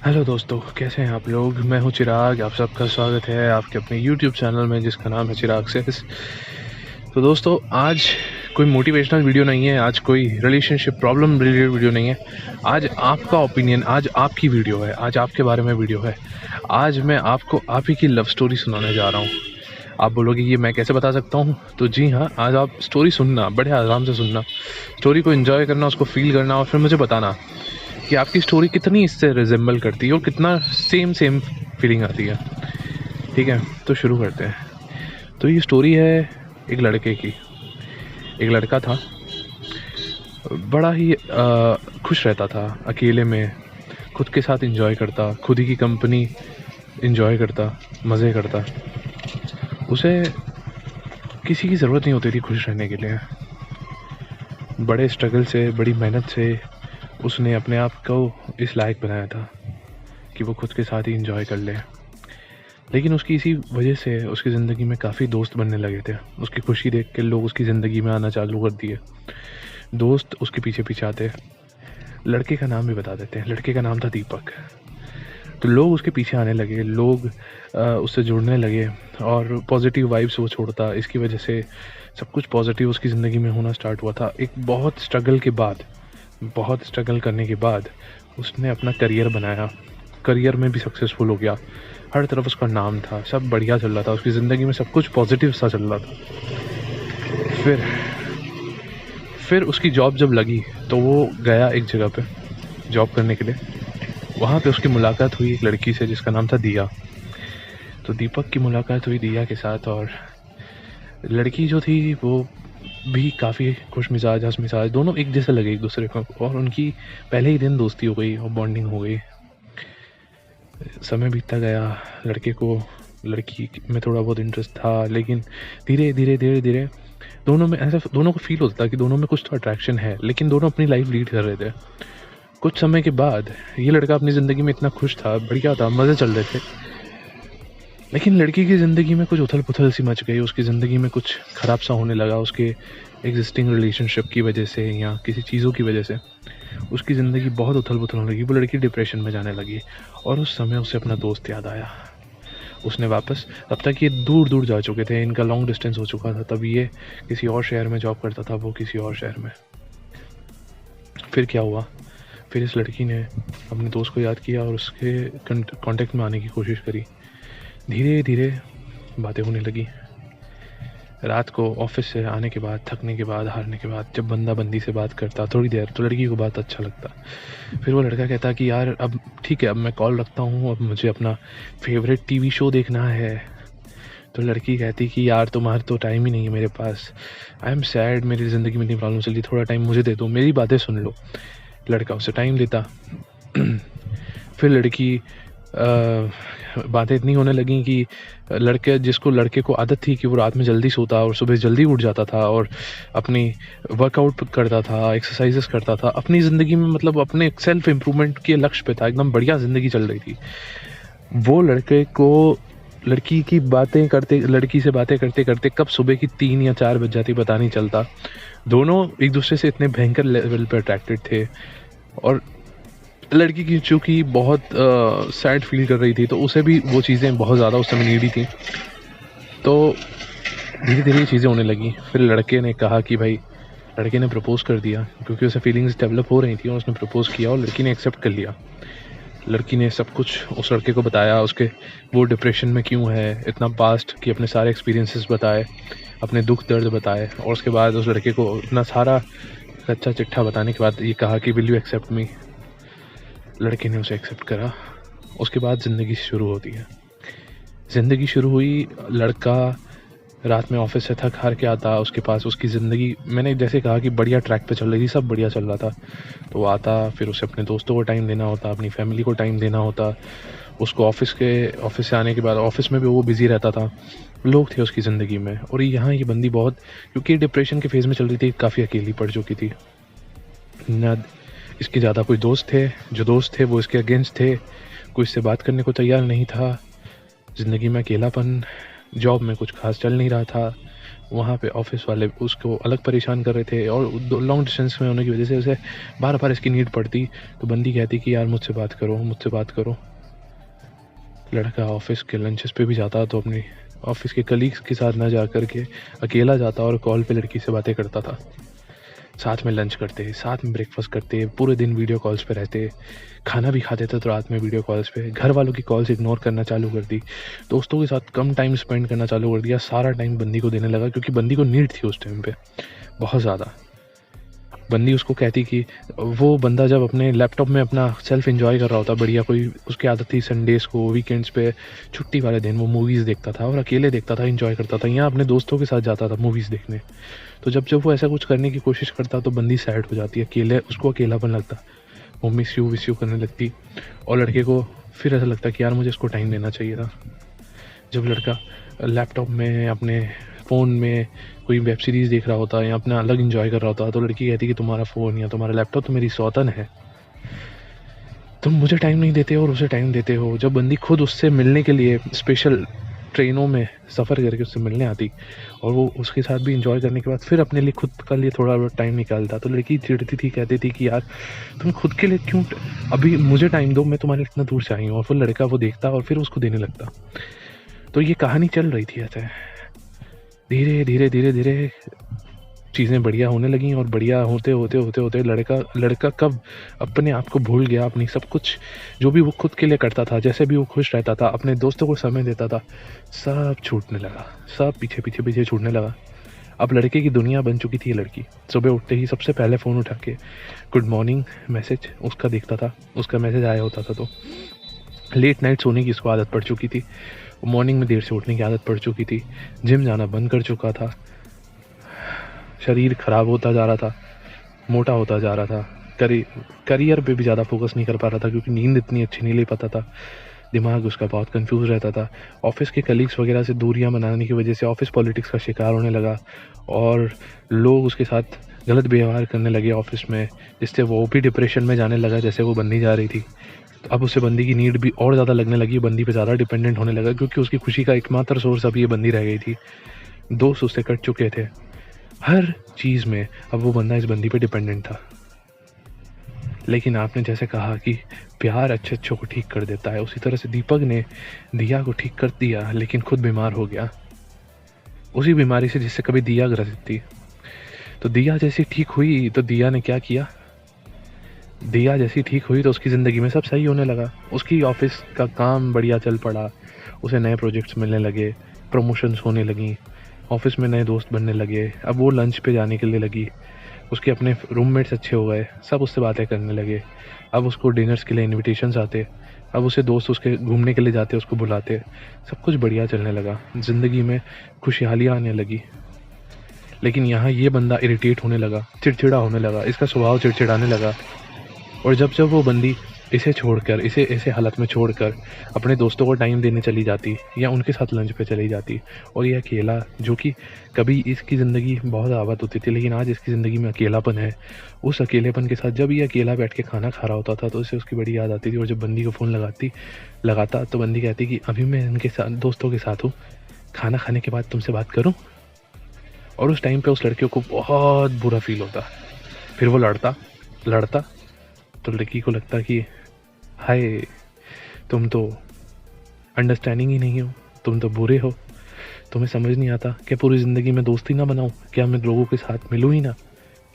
Hello दोस्तों, कैसे हैं आप लोग। मैं हूं चिराग। आप सबका स्वागत है आपके अपने यूट्यूब चैनल में जिसका नाम है चिराग सेस। तो दोस्तों, आज कोई मोटिवेशनल वीडियो नहीं है, आज कोई रिलेशनशिप प्रॉब्लम रिलेटेड वीडियो नहीं है। आज आपका ओपिनियन, आज आपकी वीडियो है, आज आपके बारे में वीडियो है। आज मैं आपको आप ही की लव स्टोरी सुनाने जा रहा हूँ। आप बोलोगे ये मैं कैसे बता सकता हूँ, तो जी हाँ, आज आप स्टोरी सुनना, बड़े आराम से सुनना, स्टोरी को एंजॉय करना, उसको फील करना और फिर मुझे बताना कि आपकी स्टोरी कितनी इससे रिजेंबल करती है और कितना सेम फीलिंग आती है। ठीक है, तो शुरू करते हैं। तो ये स्टोरी है एक लड़के की। एक लड़का था, बड़ा ही खुश रहता था अकेले में, खुद के साथ एंजॉय करता, खुद ही की कंपनी एंजॉय करता, मज़े करता। उसे किसी की ज़रूरत नहीं होती थी खुश रहने के लिए। बड़े स्ट्रगल से, बड़ी मेहनत से उसने अपने आप को इस लायक बनाया था कि वो खुद के साथ ही एंजॉय कर ले। लेकिन उसकी इसी वजह से उसकी ज़िंदगी में काफ़ी दोस्त बनने लगे थे। उसकी खुशी देख के लोग उसकी ज़िंदगी में आना चालू कर दिए। दोस्त उसके पीछे पीछे आते। लड़के का नाम भी बता देते हैं, लड़के का नाम था दीपक। तो लोग उसके पीछे आने लगे, लोग उससे जुड़ने लगे और पॉजिटिव वाइब्स वो छोड़ता। इसकी वजह से सब कुछ पॉजिटिव उसकी ज़िंदगी में होना स्टार्ट हुआ था। एक बहुत स्ट्रगल के बाद, बहुत स्ट्रगल करने के बाद उसने अपना करियर बनाया। करियर में भी सक्सेसफुल हो गया, हर तरफ उसका नाम था, सब बढ़िया चल रहा था, उसकी ज़िंदगी में सब कुछ पॉजिटिव सा चल रहा था। फिर उसकी जॉब जब लगी तो वो गया एक जगह पे जॉब करने के लिए। वहाँ पे उसकी मुलाकात हुई एक लड़की से जिसका नाम था दिया। तो दीपक की मुलाकात हुई दिया के साथ, और लड़की जो थी वो भी काफ़ी खुश मिजाज, हंस मिजाज, दोनों एक जैसे लगे एक दूसरे को, और उनकी पहले ही दिन दोस्ती हो गई और बॉन्डिंग हो गई। समय बीतता गया, लड़के को लड़की में थोड़ा बहुत इंटरेस्ट था, लेकिन धीरे धीरे धीरे धीरे दोनों में ऐसा, दोनों को फील होता था कि दोनों में कुछ तो अट्रैक्शन है, लेकिन दोनों अपनी लाइफ लीड कर रहे थे। कुछ समय के बाद ये लड़का अपनी ज़िंदगी में इतना खुश था, बढ़िया था, मज़े चल रहे थे, लेकिन लड़की की ज़िंदगी में कुछ उथल पुथल सी मच गई। उसकी ज़िंदगी में कुछ ख़राब सा होने लगा, उसके एग्जिस्टिंग रिलेशनशिप की वजह से या किसी चीज़ों की वजह से उसकी ज़िंदगी बहुत उथल पुथल होने लगी। वो लड़की डिप्रेशन में जाने लगी और उस समय उसे अपना दोस्त याद आया। उसने वापस, तब तक ये दूर दूर जा चुके थे, इनका लॉन्ग डिस्टेंस हो चुका था, तब ये किसी और शहर में जॉब करता था, वो किसी और शहर में। फिर क्या हुआ, फिर इस लड़की ने अपने दोस्त को याद किया और उसके कांटेक्ट में आने की कोशिश करी। धीरे धीरे बातें होने लगी। रात को ऑफिस से आने के बाद, थकने के बाद, हारने के बाद, जब बंदा बंदी से बात करता थोड़ी देर, तो लड़की को बात अच्छा लगता। फिर वो लड़का कहता कि यार अब ठीक है, अब मैं कॉल रखता हूँ, अब मुझे अपना फेवरेट टीवी शो देखना है। तो लड़की कहती कि यार तुम्हारा तो टाइम ही नहीं है मेरे पास, आई एम सैड, मेरी ज़िंदगी में इतनी प्रॉब्लम चल रही, थोड़ा टाइम मुझे दे दो, मेरी बातें सुन लो। लड़का उसे टाइम देता। फिर लड़की बातें इतनी होने लगी कि लड़के को आदत थी कि वो रात में जल्दी सोता और सुबह जल्दी उठ जाता था और अपनी वर्कआउट करता था, एक्सरसाइजेस करता था, अपनी ज़िंदगी में मतलब अपने सेल्फ इम्प्रूवमेंट के लक्ष्य पे था, एकदम बढ़िया ज़िंदगी चल रही थी। वो लड़के को लड़की से बातें करते करते कब सुबह की 3 या 4 बज जाती पता नहीं चलता। दोनों एक दूसरे से इतने भयंकर लेवल पर अट्रैक्टेड थे, और लड़की की चूँकि बहुत सैड फील कर रही थी, तो उसे भी वो चीज़ें बहुत ज़्यादा उस समय नीडी थी। तो धीरे धीरे ये चीज़ें होने लगी। फिर लड़के ने कहा कि भाई, लड़के ने प्रपोज़ कर दिया, क्योंकि उसे फीलिंग्स डेवलप हो रही थी, और उसने प्रपोज़ किया और लड़की ने एक्सेप्ट कर लिया। लड़की ने सब कुछ उस लड़के को बताया, उसके वो डिप्रेशन में क्यों है, इतना पास्ट की अपने सारे एक्सपीरियंसेस बताए, अपने दुख दर्द बताए, और उसके बाद उस लड़के को इतना सारा कच्चा चिट्ठा बताने के बाद ये कहा कि विल यू एक्सेप्ट मी। लड़के ने उसे एक्सेप्ट करा। उसके बाद ज़िंदगी शुरू होती है। ज़िंदगी शुरू हुई, लड़का रात में ऑफिस से थक हार के आता, उसके पास उसकी ज़िंदगी, मैंने जैसे कहा कि बढ़िया ट्रैक पे चल रही थी, सब बढ़िया चल रहा था। तो वो आता, फिर उसे अपने दोस्तों को टाइम देना होता, अपनी फैमिली को टाइम देना होता। उसको ऑफिस से आने के बाद ऑफिस में भी वो बिज़ी रहता था, लोग थे उसकी ज़िंदगी में। और यहाँ ये बंदी बहुत, क्योंकि डिप्रेशन के फेज़ में चल रही थी, काफ़ी अकेली पड़ चुकी थी ना। इसके ज़्यादा कोई दोस्त थे, जो दोस्त थे वो इसके अगेंस्ट थे, कोई इससे बात करने को तैयार नहीं था। ज़िंदगी में अकेलापन, जॉब में कुछ खास चल नहीं रहा था, वहाँ पे ऑफिस वाले उसको अलग परेशान कर रहे थे और लॉन्ग डिस्टेंस में होने की वजह से उसे बार बार इसकी नीड पड़ती। तो बंदी कहती कि यार मुझसे बात करो, मुझसे बात करो। लड़का ऑफिस के लंचेस पे भी जाता तो अपनी ऑफिस के कलीग्स के साथ ना जा कर के अकेला जाता और कॉल पे लड़की से बातें करता था। साथ में लंच करते, साथ में ब्रेकफास्ट करते, पूरे दिन वीडियो कॉल्स पे रहते, खाना भी खाते थे तो रात में वीडियो कॉल्स पे। घर वालों की कॉल्स इग्नोर करना चालू कर दी, दोस्तों के साथ कम टाइम स्पेंड करना चालू कर दिया, सारा टाइम बंदी को देने लगा क्योंकि बंदी को नीड थी उस टाइम पे बहुत ज़्यादा। बंदी उसको कहती कि वो बंदा जब अपने लैपटॉप में अपना सेल्फ एंजॉय कर रहा होता बढ़िया, कोई उसकी आदत थी संडेज़ को, वीकेंड्स पे, छुट्टी वाले दिन वो मूवीज़ देखता था और अकेले देखता था, एंजॉय करता था, यहाँ अपने दोस्तों के साथ जाता था मूवीज़ देखने। तो जब जब वो ऐसा कुछ करने की कोशिश करता तो बंदी सैड हो जाती, अकेले उसको अकेलापन लगता, वो मिस यू करने लगती और लड़के को फिर ऐसा लगता कि यार मुझे इसको टाइम देना चाहिए था। जब लड़का लैपटॉप में अपने फ़ोन में कोई वेब सीरीज़ देख रहा होता या अपना अलग एंजॉय कर रहा होता तो लड़की कहती कि तुम्हारा फ़ोन या तुम्हारा लैपटॉप तो मेरी सौतन है, तुम मुझे टाइम नहीं देते और उसे टाइम देते हो। जब बंदी खुद उससे मिलने के लिए स्पेशल ट्रेनों में सफ़र करके उससे मिलने आती और वो उसके साथ भी इंजॉय करने के बाद फिर अपने लिए खुद के लिए थोड़ा बहुत टाइम निकालता तो लड़की चिढ़ती थी, कहती थी कि यार तुम खुद के लिए क्यों, अभी मुझे टाइम दो, मैं तुम्हारे इतना दूर से आई हूँ। और फिर लड़का वो देखता और फिर उसको देने लगता। तो ये कहानी चल रही थी ऐसे, धीरे धीरे धीरे धीरे चीज़ें बढ़िया होने लगीं और बढ़िया होते होते होते होते लड़का कब अपने आप को भूल गया, अपनी सब कुछ जो भी वो खुद के लिए करता था, जैसे भी वो खुश रहता था, अपने दोस्तों को समय देता था, सब छूटने लगा, सब पीछे पीछे पीछे छूटने लगा। अब लड़के की दुनिया बन चुकी थी लड़की। सुबह उठते ही सबसे पहले फ़ोन उठा के गुड मॉर्निंग मैसेज उसका देखता था, उसका मैसेज आया होता था। तो लेट नाइट सोने की इसको आदत पड़ चुकी थी, मॉर्निंग में देर से उठने की आदत पड़ चुकी थी, जिम जाना बंद कर चुका था, शरीर ख़राब होता जा रहा था, मोटा होता जा रहा था, करियर पे भी ज़्यादा फोकस नहीं कर पा रहा था क्योंकि नींद इतनी अच्छी नहीं ले पाता था, दिमाग उसका बहुत कंफ्यूज रहता था। ऑफिस के कलीग्स वगैरह से दूरियां बनाने की वजह से ऑफिस पॉलिटिक्स का शिकार होने लगा और लोग उसके साथ गलत व्यवहार करने लगे ऑफिस में, जिससे वो भी डिप्रेशन में जाने लगा जैसे वो बंदी जा रही थी। तो अब उसे बंदी की नीड भी और ज़्यादा लगने लगी, बंदी पे ज़्यादा डिपेंडेंट होने लगा क्योंकि उसकी खुशी का एकमात्र सोर्स अब ये बंदी रह गई थी। दोस्त उससे कट चुके थे, हर चीज़ में अब वो बंदा इस बंदी पे डिपेंडेंट था। लेकिन आपने जैसे कहा कि प्यार अच्छे अच्छों को ठीक कर देता है, उसी तरह से दीपक ने दिया को ठीक कर दिया लेकिन खुद बीमार हो गया, उसी बीमारी से जिससे कभी दिया ग्रसित थी। तो दिया जैसी ठीक हुई तो दिया ने क्या किया, दिया जैसी ठीक हुई तो उसकी ज़िंदगी में सब सही होने लगा, उसकी ऑफिस का काम बढ़िया चल पड़ा, उसे नए प्रोजेक्ट्स मिलने लगे, प्रमोशंस होने लगी, ऑफिस में नए दोस्त बनने लगे, अब वो लंच पे जाने के लिए लगी, उसके अपने रूममेट्स अच्छे हो गए, सब उससे बातें करने लगे, अब उसको डिनर्स के लिए इनविटेशंस आते, अब उसे दोस्त उसके घूमने के लिए जाते, उसको बुलाते, सब कुछ बढ़िया चलने लगा, ज़िंदगी में खुशहालियाँ आने लगी। लेकिन यहाँ ये बंदा इरिटेट होने लगा, चिड़चिड़ा होने लगा, इसका स्वभाव चिड़चिड़ाने लगा। और जब जब वो बंदी इसे छोड़कर, इसे ऐसे हालत में छोड़कर अपने दोस्तों को टाइम देने चली जाती या उनके साथ लंच पे चली जाती और ये अकेला, जो कि कभी इसकी ज़िंदगी बहुत आबाद होती थी लेकिन आज इसकी ज़िंदगी में अकेलापन है, उस अकेलेपन के साथ जब ये अकेला बैठ के खाना खा रहा होता था तो इसे उसकी बड़ी याद आती थी। और जब बंदी को फ़ोन लगाता तो बंदी कहती कि अभी मैं इनके साथ दोस्तों के साथ हूँ, खाना खाने के बाद तुमसे बात करूँ। और उस टाइम पे उस लड़के को बहुत बुरा फील होता, फिर वो लड़ता तो लड़की को लगता कि हाय तुम तो अंडरस्टैंडिंग ही नहीं हो, तुम तो बुरे हो, तुम्हें समझ नहीं आता क्या पूरी ज़िंदगी में दोस्ती ना बनाऊं, क्या मैं लोगों के साथ मिलूँ ही ना,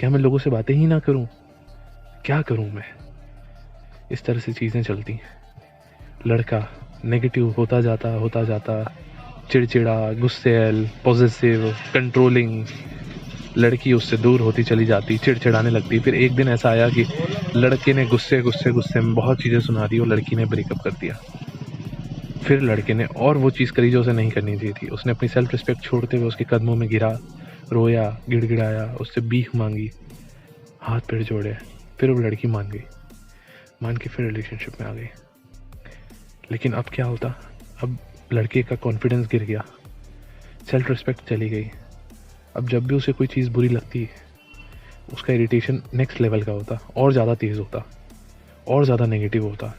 क्या मैं लोगों से बातें ही ना करूं, क्या करूं मैं। इस तरह से चीज़ें चलती। लड़का नेगेटिव होता जाता, चिड़चिड़ा, गुस्सैल, पॉजिटिव, कंट्रोलिंग। लड़की उससे दूर होती चली जाती, चिड़चिड़ाने लगती। फिर एक दिन ऐसा आया कि लड़के ने गुस्से में बहुत चीज़ें सुना दी और लड़की ने ब्रेकअप कर दिया। फिर लड़के ने और वो चीज़ करी जो उसे नहीं करनी चाहिए थी, उसने अपनी सेल्फ रिस्पेक्ट छोड़ते हुए उसके कदमों में गिरा, रोया, गिड़गिड़ाया, उससे भीख मांगी, हाथ पैर जोड़े। फिर वो लड़की मान के फिर रिलेशनशिप में आ गई। लेकिन अब क्या होता, अब लड़के का कॉन्फिडेंस गिर गया, सेल्फ रिस्पेक्ट चली गई। अब जब भी उसे कोई चीज़ बुरी लगती, उसका इरिटेशन नेक्स्ट लेवल का होता, और ज़्यादा तेज़ होता, और ज़्यादा नेगेटिव होता।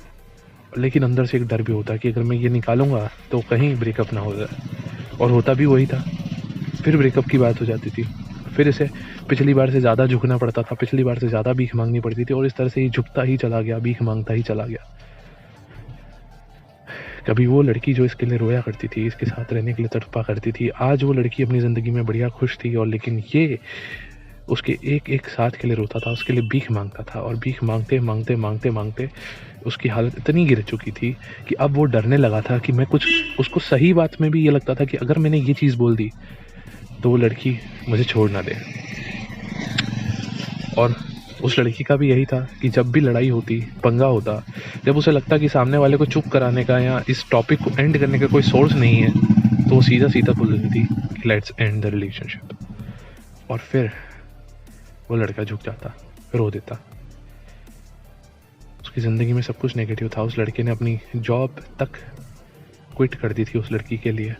लेकिन अंदर से एक डर भी होता कि अगर मैं ये निकालूंगा तो कहीं ब्रेकअप ना हो जाए। और होता भी वही था। फिर ब्रेकअप की बात हो जाती थी, फिर इसे पिछली बार से ज़्यादा झुकना पड़ता था, पिछली बार से ज़्यादा भीख मांगनी पड़ती थी, और इस तरह से ही झुकता ही चला गया, भीख मांगता ही चला गया। कभी वो लड़की जो इसके लिए रोया करती थी, इसके साथ रहने के लिए तड़पा करती थी, आज वो लड़की अपनी ज़िंदगी में बढ़िया खुश थी, और लेकिन ये उसके एक एक साथ के लिए रोता था, उसके लिए भीख मांगता था, और भीख मांगते मांगते मांगते मांगते उसकी हालत इतनी गिर चुकी थी कि अब वो डरने लगा था कि मैं कुछ, उसको सही बात में भी ये लगता था कि अगर मैंने ये चीज़ बोल दी तो वो लड़की मुझे छोड़ ना दे। और उस लड़की का भी यही था कि जब भी लड़ाई होती, पंगा होता, जब उसे लगता कि सामने वाले को चुप कराने का या इस टॉपिक को एंड करने का कोई सोर्स नहीं है, तो वो सीधा सीधा बोल देती कि लेट्स एंड द रिलेशनशिप। और फिर वो लड़का झुक जाता, रो देता। उसकी ज़िंदगी में सब कुछ नेगेटिव था। उस लड़के ने अपनी जॉब तक क्विट कर दी थी उस लड़की के लिए।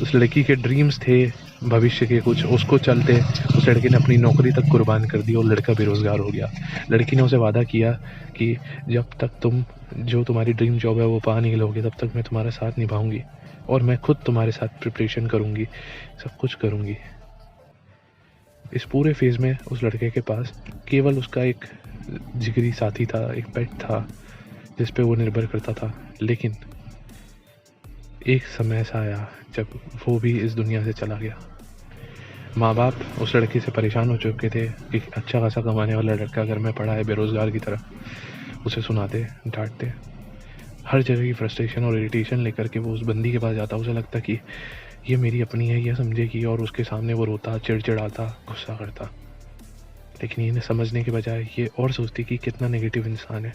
उस लड़की के ड्रीम्स थे भविष्य के कुछ, उसको चलते उस लड़के ने अपनी नौकरी तक कुर्बान कर दी और लड़का बेरोज़गार हो गया। लड़की ने उसे वादा किया कि जब तक तुम जो तुम्हारी ड्रीम जॉब है वो पा नहीं लोगे, तब तक मैं तुम्हारा साथ निभाऊंगी और मैं खुद तुम्हारे साथ प्रिपरेशन करूंगी, सब कुछ करूंगी। इस पूरे फेज़ में उस लड़के के पास केवल उसका एक जिगरी साथी था, एक पेट था जिस पे वो निर्भर करता था। लेकिन एक समय ऐसा आया जब वो भी इस दुनिया से चला गया। माँ बाप उस लड़के से परेशान हो चुके थे कि अच्छा खासा कमाने वाला लड़का घर में पड़ा है बेरोज़गार की तरह। उसे सुनाते, डांटते, हर जगह की फ्रस्ट्रेशन और इरिटेशन लेकर के वो उस बंदी के पास जाता। उसे लगता कि ये मेरी अपनी है, ये समझेगी, और उसके सामने वो रोता, चिड़चिड़ाता, गुस्सा करता। लेकिन इन्हें समझने के बजाय ये और सोचती कि कितना नेगेटिव इंसान है।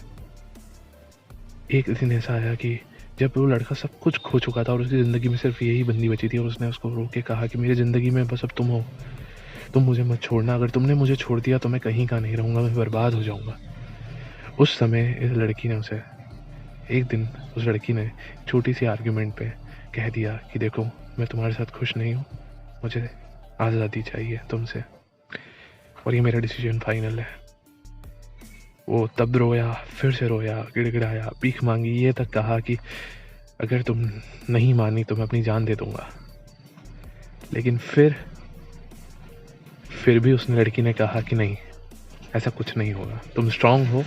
एक दिन ऐसा आया कि जब वो लड़का सब कुछ खो चुका था और उसकी ज़िंदगी में सिर्फ यही बंदी बची थी, और उसने उसको रो के कहा कि मेरी ज़िंदगी में बस अब तुम हो, तुम मुझे मत छोड़ना, अगर तुमने मुझे छोड़ दिया तो मैं कहीं का नहीं रहूँगा, मैं बर्बाद हो जाऊँगा। उस समय इस लड़की ने उसे, एक दिन उस लड़की ने छोटी सी आर्ग्यूमेंट पे कह दिया कि देखो मैं तुम्हारे साथ खुश नहीं हूँ, मुझे आज़ादी चाहिए तुमसे, और ये मेरा डिसीजन फाइनल है। वो तब रोया, फिर से रोया, गिड़गिड़ाया, भीख मांगी, ये तक कहा कि अगर तुम नहीं मानी तो मैं अपनी जान दे दूंगा। लेकिन फिर भी उस लड़की ने कहा कि नहीं, ऐसा कुछ नहीं होगा, तुम स्ट्रांग हो,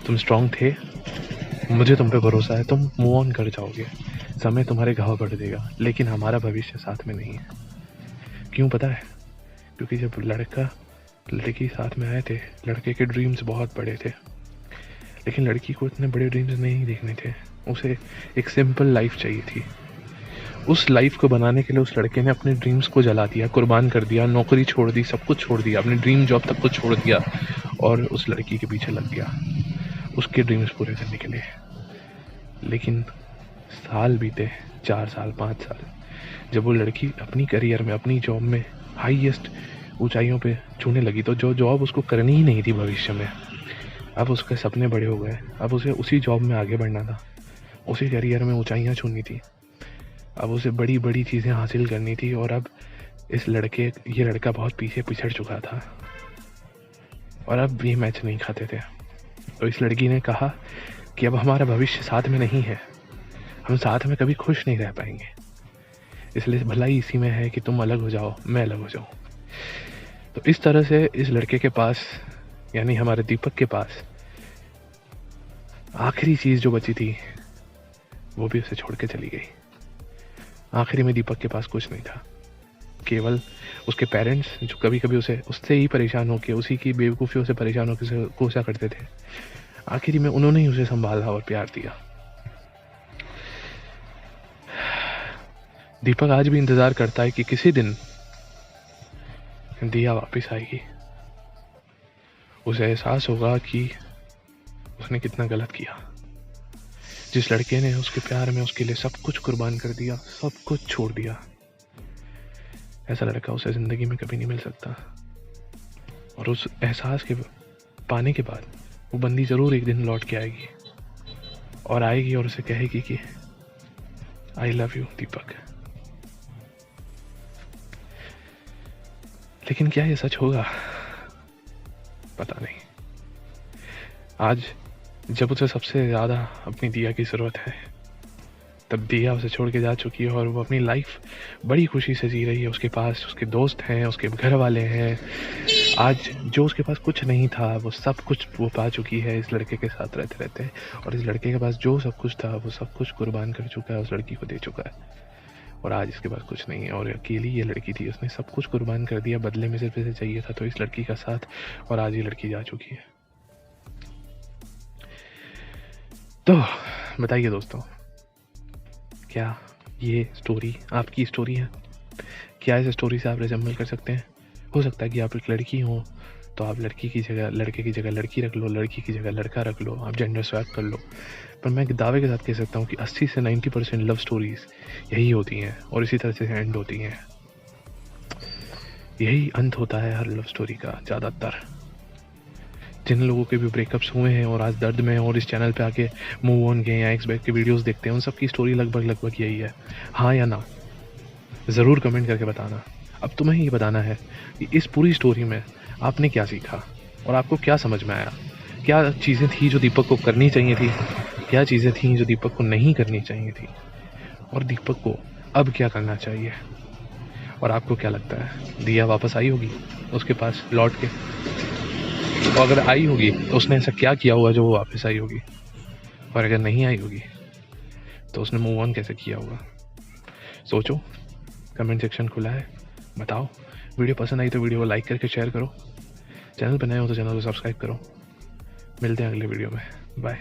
तुम स्ट्रांग थे, मुझे तुम पे भरोसा है, तुम मूव ऑन कर जाओगे, समय तुम्हारे घाव बढ़ देगा, लेकिन हमारा भविष्य साथ में नहीं है। क्यों पता है? क्योंकि जब लड़की साथ में आए थे, लड़के के ड्रीम्स बहुत बड़े थे, लेकिन लड़की को इतने बड़े ड्रीम्स नहीं देखने थे। उसे एक सिंपल लाइफ चाहिए थी। उस लाइफ को बनाने के लिए उस लड़के ने अपने ड्रीम्स को जला दिया, कुर्बान कर दिया, नौकरी छोड़ दी, सब कुछ छोड़ दिया, अपनी ड्रीम जॉब तक को छोड़ दिया और उस लड़की के पीछे लग गया उसके ड्रीम्स पूरे करने के लिए। लेकिन साल बीते, 4 साल, 5 साल, जब वो लड़की अपनी करियर में, अपनी जॉब में हाईएस्ट ऊंचाइयों पे छूने लगी, तो जो जॉब उसको करनी ही नहीं थी भविष्य में, अब उसके सपने बड़े हो गए। अब उसे उसी जॉब में आगे बढ़ना था, उसी करियर में ऊंचाइयां छूनी थी, अब उसे बड़ी बड़ी चीज़ें हासिल करनी थी। और अब ये लड़का बहुत पीछे पिछड़ चुका था और अब ये मैच नहीं खाते थे। तो इस लड़की ने कहा कि अब हमारा भविष्य साथ में नहीं है, हम साथ में कभी खुश नहीं रह पाएंगे, इसलिए भलाई इसी में है कि तुम अलग हो जाओ, मैं अलग हो जाऊँ। तो इस तरह से इस लड़के के पास, यानी हमारे दीपक के पास, आखिरी चीज़ जो बची थी वो भी उसे छोड़ के चली गई। आखिरी में दीपक के पास कुछ नहीं था, केवल उसके पेरेंट्स जो कभी कभी उससे ही परेशान होकर, उसी की बेवकूफ़ियों से परेशान होकर कोसा करते थे। आखिरी में उन्होंने ही उसे संभाला और प्यार दिया। दीपक आज भी इंतज़ार करता है कि किसी दिन दिया वापस आएगी, उसे एहसास होगा कि उसने कितना गलत किया। जिस लड़के ने उसके प्यार में उसके लिए सब कुछ कुर्बान कर दिया, सब कुछ छोड़ दिया, ऐसा लड़का उसे ज़िंदगी में कभी नहीं मिल सकता। और उस एहसास के पाने के बाद वो बंदी ज़रूर एक दिन लौट के आएगी और उसे कहेगी कि आई लव यू दीपक। लेकिन क्या ये सच होगा? पता नहीं। आज जब उसे सबसे ज़्यादा अपनी दिया की ज़रूरत है, तब दिया उसे छोड़ के जा चुकी है और वो अपनी लाइफ बड़ी खुशी से जी रही है। उसके पास उसके दोस्त हैं, उसके घर वाले हैं। आज जो उसके पास कुछ नहीं था वो सब कुछ वो पा चुकी है इस लड़के के साथ रहते रहते। और इस लड़के के पास जो सब कुछ था वो सब कुछ कुर्बान कर चुका है, उस लड़की को दे चुका है। और आज इसके पास कुछ नहीं है और अकेली ये लड़की थी, उसने सब कुछ कुर्बान कर दिया, बदले में सिर्फ इसे चाहिए था तो इस लड़की का साथ। और आज ये लड़की जा चुकी है। तो बताइए दोस्तों, क्या ये स्टोरी आपकी स्टोरी है? क्या इस स्टोरी से आप रिजेंबल कर सकते हैं? हो सकता है कि आप एक लड़की हो तो आप लड़की की जगह लड़के की जगह लड़की रख लो, लड़की की जगह लड़का रख लो, आप जेंडर स्वैप कर लो। पर मैं दावे के साथ कह सकता हूँ कि 80 से 90% लव स्टोरीज यही होती हैं और इसी तरह से एंड होती हैं। यही अंत होता है हर लव स्टोरी का ज़्यादातर। जिन लोगों के भी ब्रेकअप्स हुए हैं और आज दर्द में हैं और इस चैनल पे आके मूव ऑन के या एक्स बैक के वीडियोस देखते हैं, उन सब की स्टोरी लगभग यही है। हाँ या ना ज़रूर कमेंट करके बताना। अब तुम्हें ये बताना है कि इस पूरी स्टोरी में आपने क्या सीखा और आपको क्या समझ में आया। क्या चीज़ें थी जो दीपक को करनी चाहिए थी, क्या चीज़ें थी जो दीपक को नहीं करनी चाहिए थी, और दीपक को अब क्या करना चाहिए। और आपको क्या लगता है, दिया वापस आई होगी उसके पास लौट के? और अगर आई होगी तो उसने ऐसा क्या किया होगा जो वो वापस आई होगी? और अगर नहीं आई होगी तो उसने मूव ऑन कैसे किया होगा? सोचो, कमेंट सेक्शन खुला है, बताओ। वीडियो पसंद आई तो वीडियो को लाइक करके शेयर करो, चैनल पर नए हो तो चैनल को सब्सक्राइब करो। मिलते हैं अगले वीडियो में, बाय।